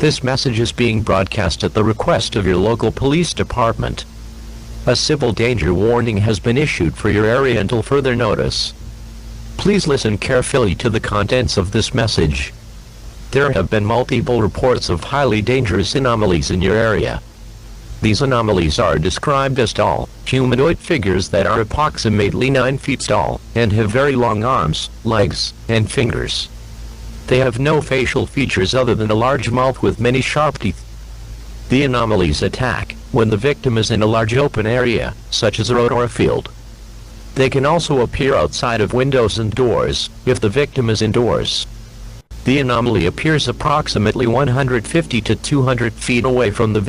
This message is being broadcast at the request of your local police department. A civil danger warning has been issued for your area until further notice. Please listen carefully to the contents of this message. There have been multiple reports of highly dangerous anomalies in your area. These anomalies are described as tall, humanoid figures that are approximately 9 feet tall, and have very long arms, legs, and fingers. They have no facial features other than a large mouth with many sharp teeth. The anomalies attack when the victim is in a large open area, such as a road or a field. They can also appear outside of windows and doors, if the victim is indoors. The anomaly appears approximately 150 to 200 feet away from the victim.